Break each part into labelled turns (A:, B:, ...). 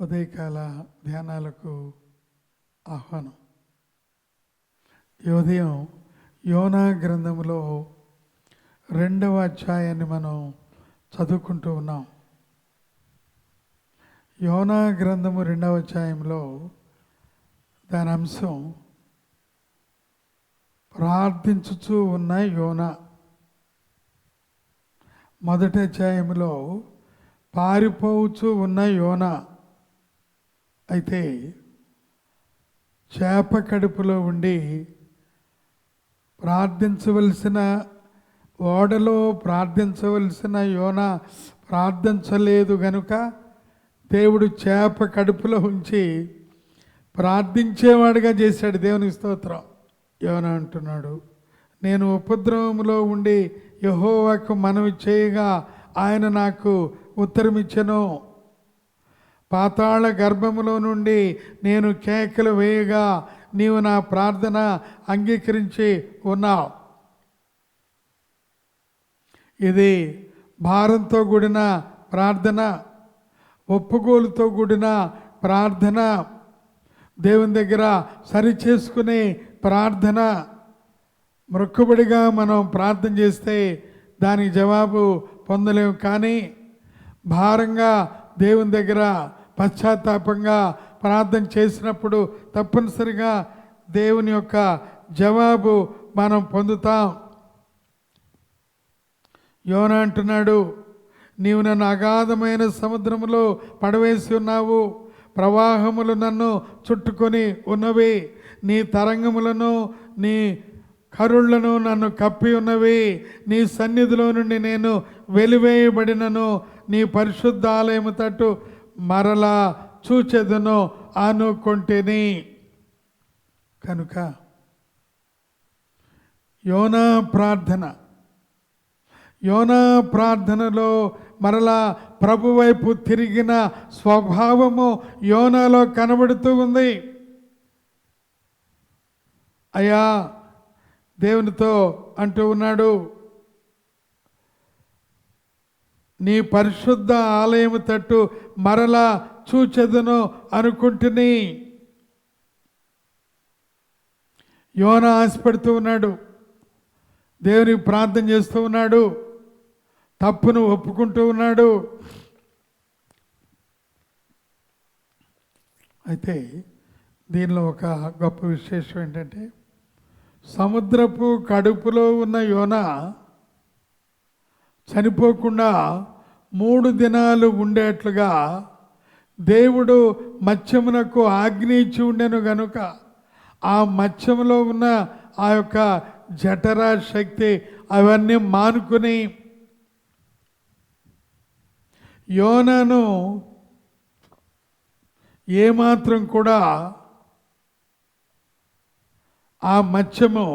A: ఉదయకాల ధ్యానాలకు ఆహ్వానం. ఈ ఉదయం యోనా గ్రంథంలో 2వ అధ్యాయాన్ని మనం చదువుకుంటూ ఉన్నాం. యోనా గ్రంథము 2వ అధ్యాయంలో దాని అంశం ప్రార్థించుచూ ఉన్న యోనా. మొదటి అధ్యాయంలో పారిపోవచ్చు ఉన్న యోనా. అయితే చేప కడుపులో ఉండి ఓడలో ప్రార్థించవలసిన యోనా ప్రార్థించలేదు గనుక దేవుడు చేప కడుపులో ఉంచి ప్రార్థించేవాడిగా చేశాడు. దేవునికి స్తోత్రం. యోనా అంటున్నాడు, నేను ఉపద్రవంలో ఉండి యెహోవాకు మనవి చేయగా ఆయన నాకు ఉత్తరమిచ్చెను. పాతాళ గర్భములో నుండి నేను కేకలు వేయగా నీవు నా ప్రార్థన అంగీకరించి ఉన్నావు. ఇది భారంతో కూడిన ప్రార్థన, ఒప్పుకోలుతో కూడిన ప్రార్థన, దేవుని దగ్గర సరిచేసుకునే ప్రార్థన. మొక్కుబడిగా మనం ప్రార్థన చేస్తే దానికి జవాబు పొందలేము. కానీ భారంగా దేవుని దగ్గర పశ్చాత్తాపంగా ప్రార్థన చేసినప్పుడు తప్పనిసరిగా దేవుని యొక్క జవాబు మనం పొందుతాం. యోనా అంటున్నాడు, నీవు నన్ను అగాధమైన సముద్రములో పడవేసి ఉన్నావు, ప్రవాహములు నన్ను చుట్టుకొని ఉన్నవి, నీ తరంగములను నీ కరుళ్లను నన్ను కప్పి ఉన్నవి, నీ సన్నిధిలో నుండి నేను వెలివేయబడినను, నీ పరిశుద్ధ ఆలయము తట్టు మరలా చూచెదను అనుకొంటిని. కనుక యోనా ప్రార్థనలో మరలా ప్రభు వైపు తిరిగిన స్వభావము యోనాలో కనబడుతూ ఉంది. అయ్యా దేవునితో అంటూ ఉన్నాడు, నీ పరిశుద్ధ ఆలయము తట్టు మరలా చూచెదను అనుకుంటుని. యోనా ఆశపడుతూ ఉన్నాడు, దేవునికి ప్రార్థన చేస్తూ ఉన్నాడు, తప్పును ఒప్పుకుంటూ ఉన్నాడు. అయితే దీనిలో ఒక గొప్ప విశేషం ఏంటంటే, సముద్రపు కడుపులో ఉన్న యోనా చనిపోకుండా 3 దినాలు ఉండేట్లుగా దేవుడు మత్స్యమునకు ఆజ్ఞ ఇచ్చి ఉండెను గనుక ఆ మత్స్యములో ఉన్న ఆ యొక్క జఠరా శక్తి అవన్నీ మానుకుని యోనాను ఏమాత్రం కూడా ఆ మత్స్యము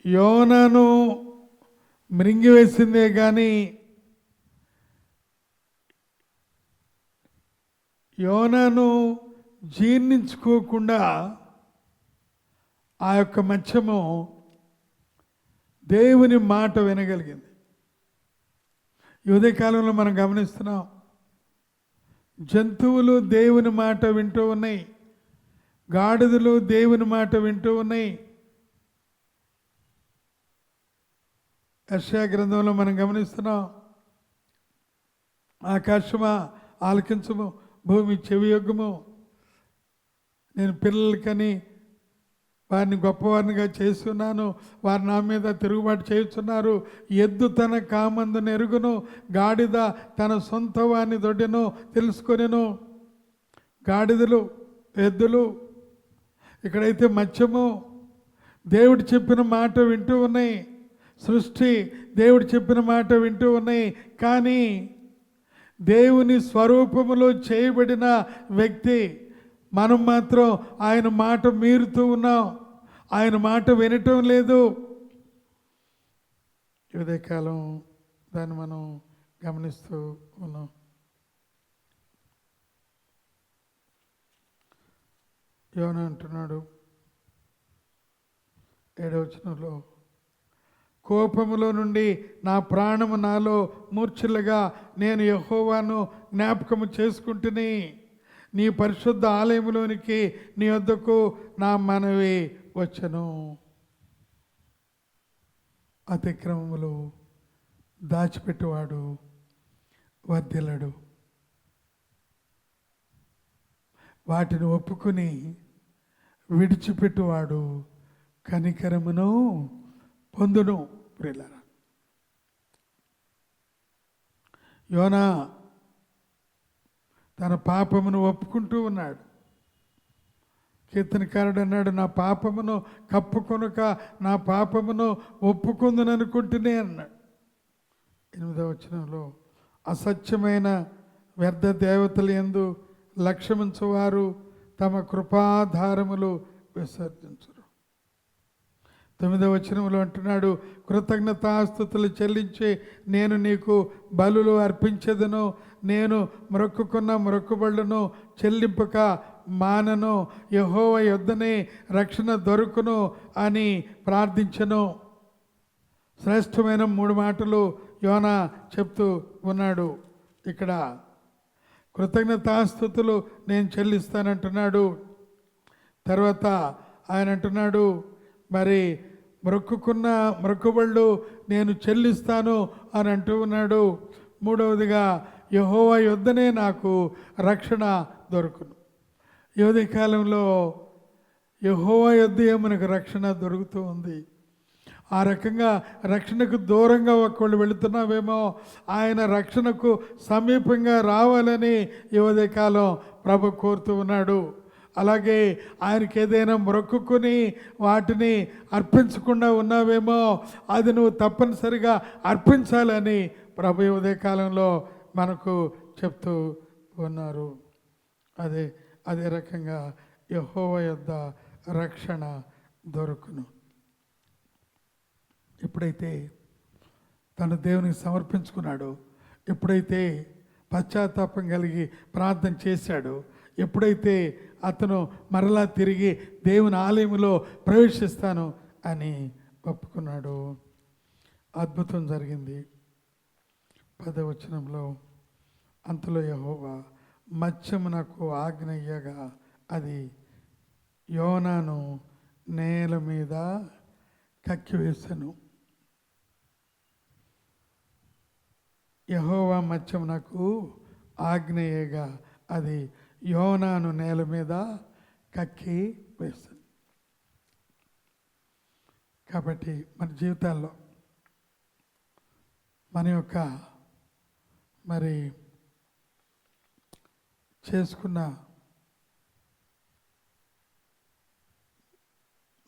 A: యోనాను మృంగివేసిందే కానీ యోనాను జీర్ణించుకోకుండా ఆ యొక్క మత్స్యము దేవుని మాట వినగలిగింది. ఈ ఉదయకాలంలో మనం గమనిస్తున్నాం, జంతువులు దేవుని మాట వింటూ ఉన్నాయి, గాడిదలు దేవుని మాట వింటూ ఉన్నాయి. యెషయా గ్రంథంలో మనం గమనిస్తున్నాం, ఆకాశమా ఆలకించము, భూమి చెవియొగ్గుము, నేను పిల్లలకని వారిని గొప్పవారినిగా చేస్తున్నాను, వారు నా మీద తిరుగుబాటు చేస్తున్నారు. ఎద్దు తన కామందును ఎరుగును, గాడిద తన సొంత వారిని దొడ్డెను తెలుసుకొనెను. గాడిదలు, ఎద్దులు, ఇక్కడైతే మత్స్యము దేవుడు చెప్పిన మాట వింటూ ఉన్నాయి, సృష్టి దేవుడు చెప్పిన మాట వింటూ ఉన్నాయి. కానీ దేవుని స్వరూపములో చేయబడిన వ్యక్తి మనం మాత్రం ఆయన మాట మీరుతూ ఉన్నాం, ఆయన మాట వినటం లేదు. ఉదయకాలం దాన్ని మనం గమనిస్తూ ఉన్నాం. యోనా అంటున్నాడు 7వ వచనంలో, కోపములో నుండి నా ప్రాణము నాలో మూర్ఛిల్లగా నేను యెహోవాను జ్ఞాపకము చేసుకుంటుని నీ పరిశుద్ధ ఆలయములోనికి నీ వద్దకు నా మనవి వచ్చను. అతిక్రమములు దాచిపెట్టువాడు వర్ధిల్లడు, వాటిని ఒప్పుకుని విడిచిపెట్టువాడు కనికరమును పొందును. ప్రియులారా, యోనా తన పాపమును ఒప్పుకుంటూ ఉన్నాడు. కీర్తనకారుడు అన్నాడు, నా పాపమును కప్పుకొనక నా పాపమును ఒప్పుకుందుననుకుంటూనే అన్నాడు. 8వ వచనంలో అసత్యమైన వ్యర్థ దేవతల యందు లక్ష్యముంచువారు తమ కృపాధారములు విసర్జించురు. 9వ వచనంలో అంటున్నాడు, కృతజ్ఞతాస్తుతులు చెల్లించి నేను నీకు బలులు అర్పించదను, నేను మొక్కుకున్న మొక్కుబడులను చెల్లింపక మానను, యెహోవా యొద్దనే రక్షణ దొరుకును అని ప్రార్థించను. శ్రేష్టమైన 3 మాటలు యోనా చెప్తూ ఉన్నాడు. ఇక్కడ కృతజ్ఞతాస్తుతులు నేను చెల్లిస్తానంటున్నాడు. తర్వాత ఆయన అంటున్నాడు, మరి మొక్కుకున్న మొక్కుబళ్ళు నేను చెల్లిస్తాను అని అంటూ ఉన్నాడు. 3వదిగా యెహోవా యొద్దనే నాకు రక్షణ దొరుకును. ఈ ఉదయకాలంలో యెహోవా యొద్దే మనకు రక్షణ దొరుకుతూ ఉంది. ఆ రకంగా రక్షణకు దూరంగా ఒకళ్ళు వెళుతున్నావేమో, ఆయన రక్షణకు సమీపంగా రావాలని ఈ ఉదయకాలం ప్రభు కోరుతూ ఉన్నాడు. అలాగే ఆయనకి ఏదైనా మొక్కుకుని వాటిని అర్పించకుండా ఉన్నావేమో, అది నువ్వు తప్పనిసరిగా అర్పించాలని ప్రభు ఉదయకాలంలో మనకు చెప్తూ ఉన్నారు. అదే రకంగా యెహోవా యొద్ద రక్షణ దొరుకును. ఎప్పుడైతే తన దేవునికి సమర్పించుకున్నాడో, ఎప్పుడైతే పశ్చాత్తాపం కలిగి ప్రార్థన చేశాడో, ఎప్పుడైతే అతను మరలా తిరిగి దేవుని ఆలయంలో ప్రవేశిస్తాను అని ఒప్పుకున్నాడు, అద్భుతం జరిగింది. 10వ వచనంలో అంతలో యెహోవా మత్స్యమునకు ఆజ్ఞ ఇయ్యగా అది యోనాను నేల మీద కక్కివేసెను. యెహోవా మత్స్యమునకు ఆజ్ఞ ఇయ్యగా అది యోనాను నేల మీద కక్కి వేసెను. కాబట్టి మన జీవితాల్లో మన యొక్క మరి చేసుకున్న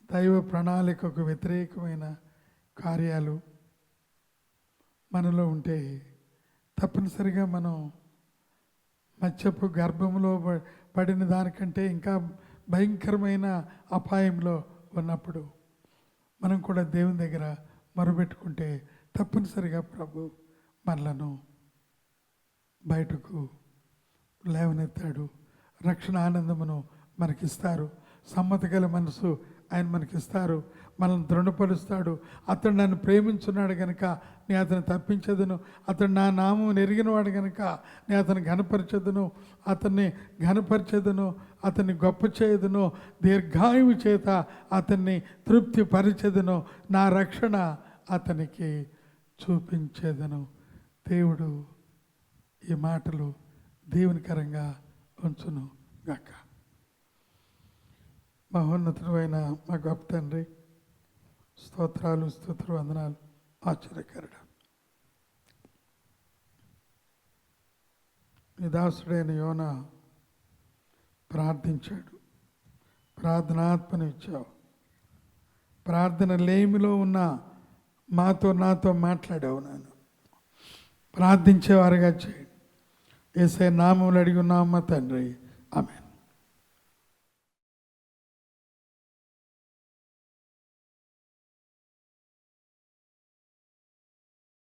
A: దైవ ప్రణాళికకు వ్యతిరేకమైన కార్యాలు మనలో ఉంటే తప్పనిసరిగా మనం మత్స్యపు గర్భంలో పడిన దానికంటే ఇంకా భయంకరమైన అపాయంలో ఉన్నప్పుడు మనం కూడా దేవుని దగ్గర మొరబెట్టుకుంటే తప్పనిసరిగా ప్రభు మనలను బయటకు లేవనెత్తాడు. రక్షణ ఆనందమును మనకిస్తారు. సమ్మతి గల మనసు ఆయన మనకిస్తారు. మనల్ని దృఢపరుస్తాడు. అతడు నన్ను ప్రేమించున్నాడు కనుక నేను అతను తప్పించదును, అతడు నా నామం ఎరిగినవాడు కనుక నేను అతను ఘనపరచదును, అతన్ని ఘనపరచదును, అతన్ని గొప్ప చేయదును, దీర్ఘాయువు చేత అతన్ని తృప్తి పరిచెదను, నా రక్షణ అతనికి చూపించేదను. దేవుడు ఈ మాటలు దేవునికరంగా ఉంచును గాక. మహోన్నతుడైన మా గొప్ప తండ్రి, స్తోత్రాలు, స్తుతులు, వందనాలు. ఆశ్చర్యకరుడు నీ దాసుడైన యోనా ప్రార్థించాడు, ప్రార్థనాత్మను ఇచ్చావు. ప్రార్థన లేమిలో ఉన్న నాతో మాట్లాడావు. నన్ను ప్రార్థించేవారుగా చేయండి. యేసయ్య నామములో అడిగి ఉన్నామా తండ్రి, ఆమేన్.